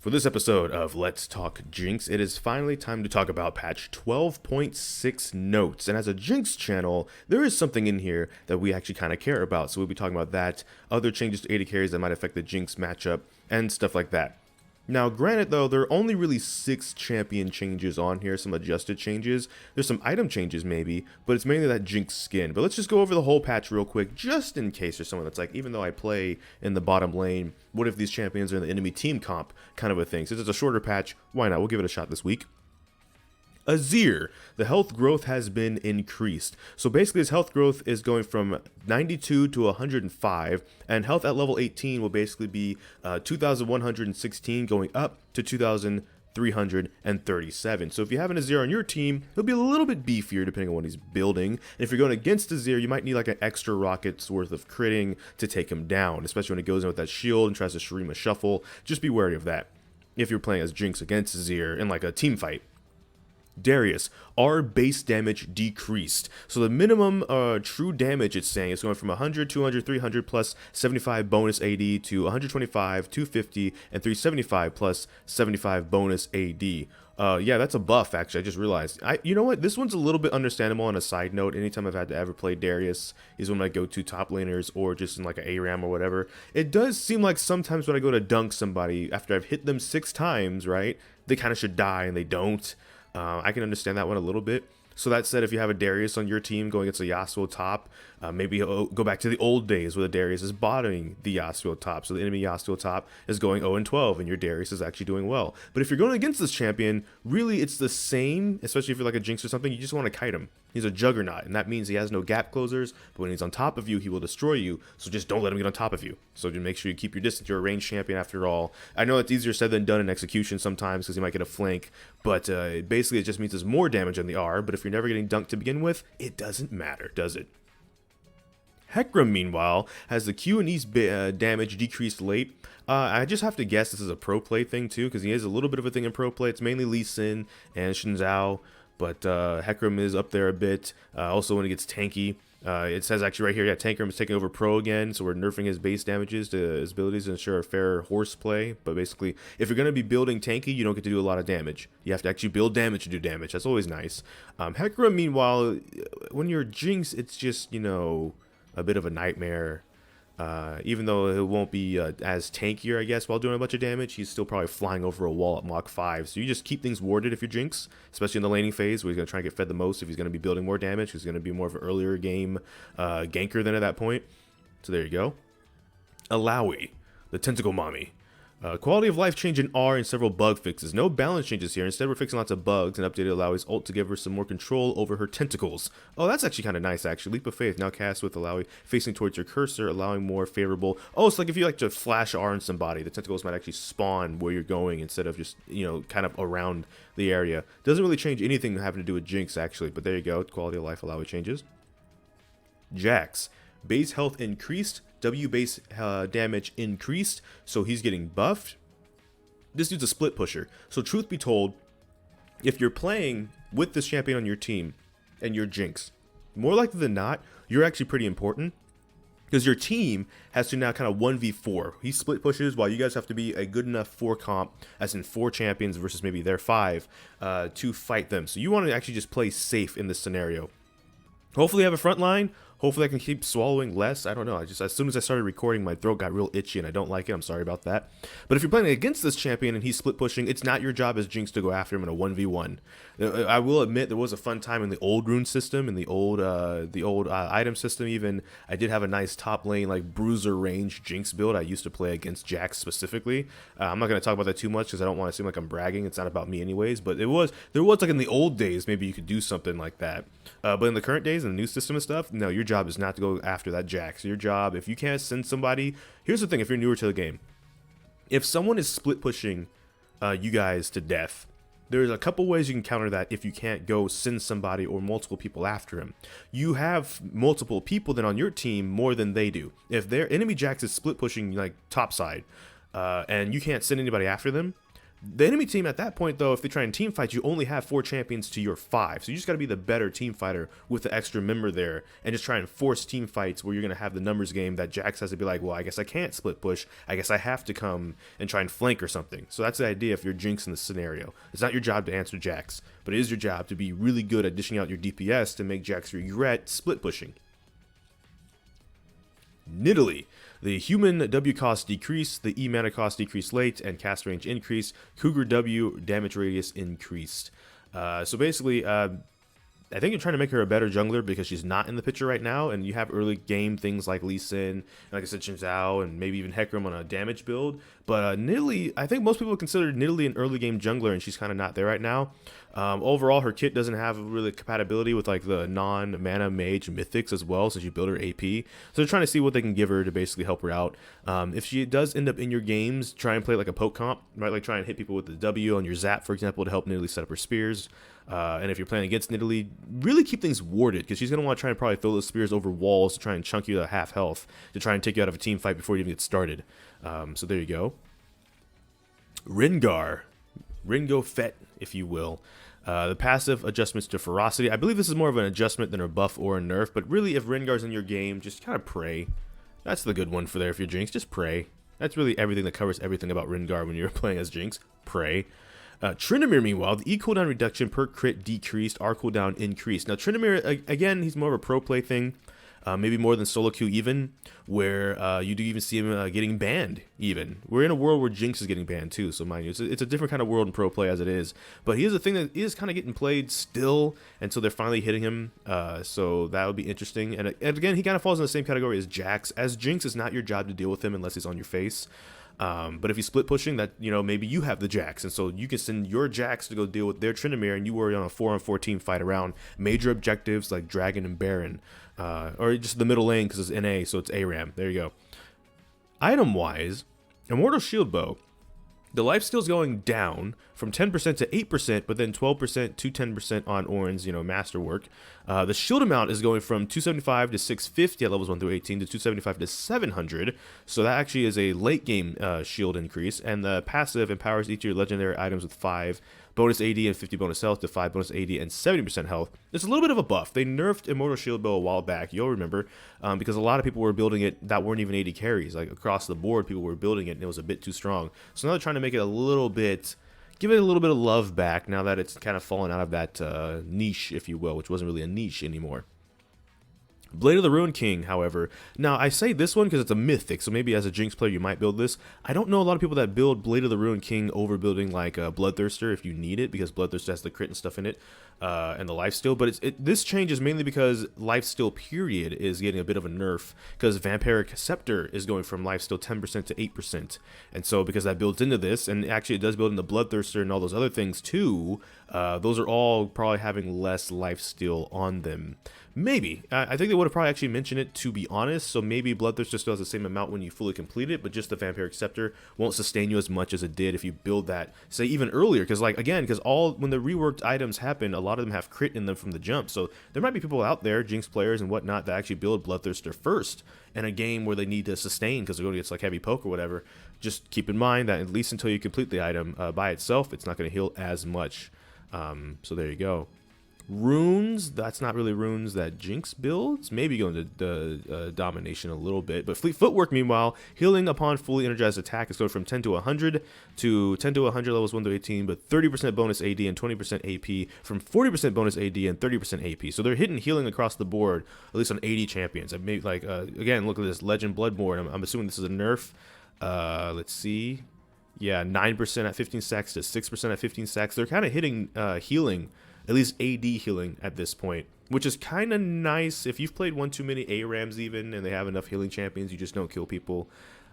For this episode of Let's Talk Jinx, it is finally time to talk about patch 12.6 notes. And as a Jinx channel, there is something in here that we actually kind of care about. So we'll be talking about that, other changes to AD carries that might affect the Jinx matchup, and stuff like that. Now, granted though, there are only really 6 champion changes on here, some adjusted changes. There's some item changes maybe, but it's mainly that Jinx skin. But let's just go over the whole patch real quick, just in case there's someone that's like, even though I play in the bottom lane, what if these champions are in the enemy team comp, kind of a thing. Since it's a shorter patch, why not? We'll give it a shot this week. Azir, the health growth has been increased. So basically his health growth is going from 92 to 105, and health at level 18 will basically be 2,116 going up to 2,337. So if you have an Azir on your team, he'll be a little bit beefier depending on what he's building. And if you're going against Azir, you might need like an extra rocket's worth of critting to take him down, especially when he goes in with that shield and tries to Shurima shuffle. Just be wary of that if you're playing as Jinx against Azir in like a team fight. Darius, our base damage decreased. So the minimum true damage it's saying is going from 100, 200, 300 plus 75 bonus AD to 125, 250, and 375 plus 75 bonus AD. Yeah, that's a buff actually. I just realized. You know what? This one's a little bit understandable on a side note. Anytime I've had to ever play Darius, he's one of my go-to top laners or just in like an ARAM or whatever. It does seem like sometimes when I go to dunk somebody, after I've hit them 6 times, right, they kind of should die and they don't. I can understand that one a little bit. So that said, if you have a Darius on your team going against a Yasuo top, maybe go back to the old days where the Darius is bottoming the Yasuo top. So the enemy Yasuo top is going 0-12 and your Darius is actually doing well. But if you're going against this champion, really it's the same, especially if you're like a Jinx or something, you just want to kite him. He's a juggernaut, and that means he has no gap closers, but when he's on top of you, he will destroy you, so just don't let him get on top of you. So just make sure you keep your distance. You're a ranged champion after all. I know it's easier said than done in execution sometimes because you might get a flank, but basically it just means there's more damage on the R, but if you're never getting dunked to begin with, it doesn't matter, does it? Hecarim, meanwhile, has the Q and E's damage decreased late. I just have to guess this is a pro play thing too, because he has a little bit of a thing in pro play. It's mainly Lee Sin and Xin Zhao, but Hecarim is up there a bit. Also when it gets tanky, it says actually right here, yeah, Tankerum is taking over pro again, so we're nerfing his base damages to his abilities to ensure a fair horseplay. But basically, if you're going to be building tanky, you don't get to do a lot of damage. You have to actually build damage to do damage. That's always nice. Hecarim, meanwhile, when you're Jinx, it's just, you know, a bit of a nightmare. Even though it won't be as tankier, I guess, while doing a bunch of damage, he's still probably flying over a wall at Mach 5. So you just keep things warded if you're Jinx, especially in the laning phase where he's going to try and get fed the most if he's going to be building more damage. He's going to be more of an earlier game ganker than at that point. So there you go. Alawi, the Tentacle Mommy. Quality of life change in R and several bug fixes. No balance changes here. Instead, we're fixing lots of bugs and updated Alawi's ult to give her some more control over her tentacles. Oh, that's actually kind of nice, actually. Leap of Faith now cast with Alawi facing towards your cursor, allowing more favorable. Oh, it's like if you like to flash R on somebody, the tentacles might actually spawn where you're going instead of just, you know, kind of around the area. Doesn't really change anything having to do with Jinx, actually, but there you go. Quality of life Alawi changes. Jax. Base health increased, W base damage increased, so he's getting buffed. This dude's a split pusher. So truth be told, if you're playing with this champion on your team and you're Jinx, more likely than not, you're actually pretty important because your team has to now kind of 1v4. He split pushes while you guys have to be a good enough 4 comp, as in 4 champions versus maybe their 5, to fight them. So you want to actually just play safe in this scenario. Hopefully you have a front line. Hopefully I can keep swallowing less. I don't know. As soon as I started recording, my throat got real itchy and I don't like it. I'm sorry about that. But if you're playing against this champion and he's split pushing, it's not your job as Jinx to go after him in a 1v1. I will admit there was a fun time in the old rune system, in the old item system even. I did have a nice top lane like bruiser range Jinx build I used to play against Jax specifically. I'm not going to talk about that too much because I don't want to seem like I'm bragging. It's not about me anyways. But there was like in the old days maybe you could do something like that. But in the current days and the new system and stuff, no, your job is not to go after that Jax. Your job, if you can't send somebody, here's the thing, if you're newer to the game, if someone is split pushing you guys to death, there's a couple ways you can counter that if you can't go send somebody or multiple people after him. You have multiple people then on your team more than they do. If their enemy Jax is split pushing like topside and you can't send anybody after them, The enemy team at that point, though, if they try and team fight, you only have 4 champions to your 5. So you just got to be the better team fighter with the extra member there and just try and force team fights where you're going to have the numbers game that Jax has to be like, well, I guess I can't split push. I guess I have to come and try and flank or something. So that's the idea if you're Jinx in this scenario. It's not your job to answer Jax, but it is your job to be really good at dishing out your DPS to make Jax regret split pushing. Nidalee. The human W cost decreased, the E mana cost decreased late, and cast range increased. Cougar W damage radius increased. So basically, I think you're trying to make her a better jungler because she's not in the picture right now, and you have early game things like Lee Sin, and like I said, Chen Zhao, and maybe even Hecarim on a damage build. But Nidalee, I think most people consider Nidalee an early game jungler, and she's kind of not there right now. Overall, her kit doesn't have really compatibility with like the non-mana mage mythics as well, since you build her AP. So they're trying to see what they can give her to basically help her out. If she does end up in your games, try and play like a poke comp, right? Like try and hit people with the W on your zap, for example, to help Nidalee set up her spears. And if you're playing against Nidalee, really keep things warded, because she's going to want to try and probably throw those spears over walls to try and chunk you to half health to try and take you out of a team fight before you even get started. So there you go. Rengar. Ringo Fett, if you will. The passive adjustments to ferocity. I believe this is more of an adjustment than a buff or a nerf, but really if Rengar's in your game, just kind of pray. That's the good one for there if you're Jinx. Just pray. That's really everything that covers everything about Rengar when you're playing as Jinx. Pray. Tryndamere, meanwhile, the E cooldown reduction per crit decreased, R cooldown increased. Now, Tryndamere, again, he's more of a pro play thing, maybe more than solo queue even, where you do even see him getting banned even. We're in a world where Jinx is getting banned too, so mind you, it's a different kind of world in pro play as it is. But he is a thing that is kind of getting played still, and so they're finally hitting him, so that would be interesting. And again, he kind of falls in the same category as Jax. As Jinx, it's not your job to deal with him unless he's on your face. But if you split pushing, that, you know, maybe you have the Jax, and so you can send your Jax to go deal with their Tryndamere, and you worry on a 4-on-4 team fight around major objectives like Dragon and Baron, or just the middle lane because it's NA, so it's ARAM. There you go. Item wise, Immortal Shield Bow. The lifesteal's going down from 10% to 8%, but then 12% to 10% on Orin's, masterwork. The shield amount is going from 275 to 650 at levels 1 through 18 to 275 to 700. So that actually is a late game shield increase. And the passive empowers each of your legendary items with 5 bonus AD and 50 bonus health to 5 bonus AD and 70% health. It's a little bit of a buff. They nerfed Immortal Shield Bow a while back, you'll remember, because a lot of people were building it that weren't even AD carries. Like across the board, people were building it and it was a bit too strong. So now they're trying to make it a little bit, give it a little bit of love back now that it's kind of fallen out of that niche, if you will, which wasn't really a niche anymore. Blade of the Ruined King, however, now I say this one because it's a mythic, so maybe as a Jinx player you might build this. I don't know a lot of people that build Blade of the Ruined King over building like Bloodthirster if you need it, because Bloodthirster has the crit and stuff in it, and the lifesteal. But this change is mainly because lifesteal period is getting a bit of a nerf, because Vampiric Scepter is going from lifesteal 10% to 8%, and so because that builds into this, and actually it does build into Bloodthirster and all those other things too, those are all probably having less lifesteal on them. Maybe. I think they would have probably actually mentioned it, to be honest, so maybe Bloodthirster still has the same amount when you fully complete it, but just the Vampiric Scepter won't sustain you as much as it did if you build that, say, even earlier, because, like, again, because when the reworked items happen, a lot of them have crit in them from the jump, so there might be people out there, Jinx players and whatnot, that actually build Bloodthirster first in a game where they need to sustain because they're going to get, like, heavy poke or whatever. Just keep in mind that at least until you complete the item by itself, it's not going to heal as much. So there you go. Runes, that's not really runes that Jinx builds. Maybe going to the domination a little bit. But Fleet Footwork, meanwhile, healing upon fully energized attack is going from 10 to 100 to 10 to 100 levels 1 to 18, but 30% bonus AD and 20% AP from 40% bonus AD and 30% AP. So they're hitting healing across the board, at least on 80 champions. I made like again, look at this Legend Bloodborne. I'm assuming this is a nerf. Let's see. Yeah, 9% at 15 stacks to 6% at 15 stacks. They're kind of hitting healing, at least AD healing at this point, which is kind of nice. If you've played one too many ARAMs even, and they have enough healing champions, you just don't kill people.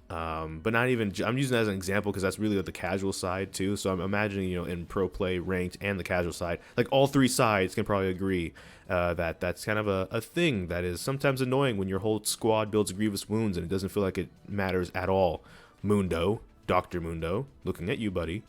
But not even, I'm using that as an example because that's really the casual side too. So I'm imagining, in pro play, ranked, and the casual side, like all three sides can probably agree that that's kind of a thing that is sometimes annoying when your whole squad builds grievous wounds and it doesn't feel like it matters at all. Mundo, Dr. Mundo, looking at you, buddy.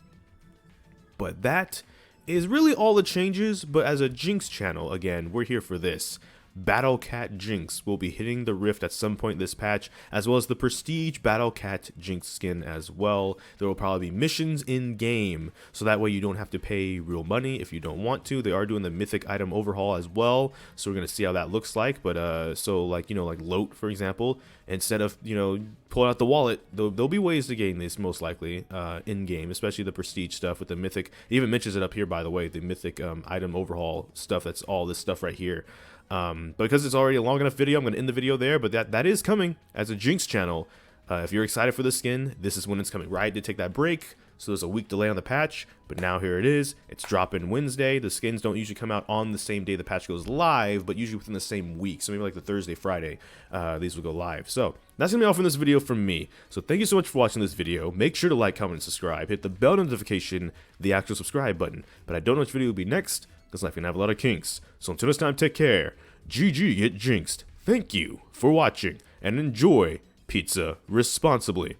But that is really all the changes, but as a Jinx channel, again, we're here for this. Battle Cat Jinx will be hitting the Rift at some point this patch, as well as the Prestige Battle Cat Jinx skin as well. There will probably be missions in game, so that way you don't have to pay real money if you don't want to. They are doing the mythic item overhaul as well, so we're gonna see how that looks like. But so like, you know, like Lote, for example, instead of, you know, pulling out the wallet, there'll be ways to gain this most likely in game, especially the prestige stuff with the mythic. It even mentions it up here, by the way, the mythic item overhaul stuff. That's all this stuff right here. But because it's already a long enough video, I'm going to end the video there, but that is coming as a Jinx channel. If you're excited for the skin, this is when it's coming. Riot did take that break, so there's a week delay on the patch, but now here it is. It's dropping Wednesday. The skins don't usually come out on the same day the patch goes live, but usually within the same week, so maybe like the Thursday, Friday, these will go live. So that's going to be all from this video from me. So thank you so much for watching this video. Make sure to like, comment, and subscribe. Hit the bell notification, the actual subscribe button. But I don't know which video will be next, because life can have a lot of kinks. So until next time, take care. GG, get jinxed. Thank you for watching, and enjoy pizza responsibly.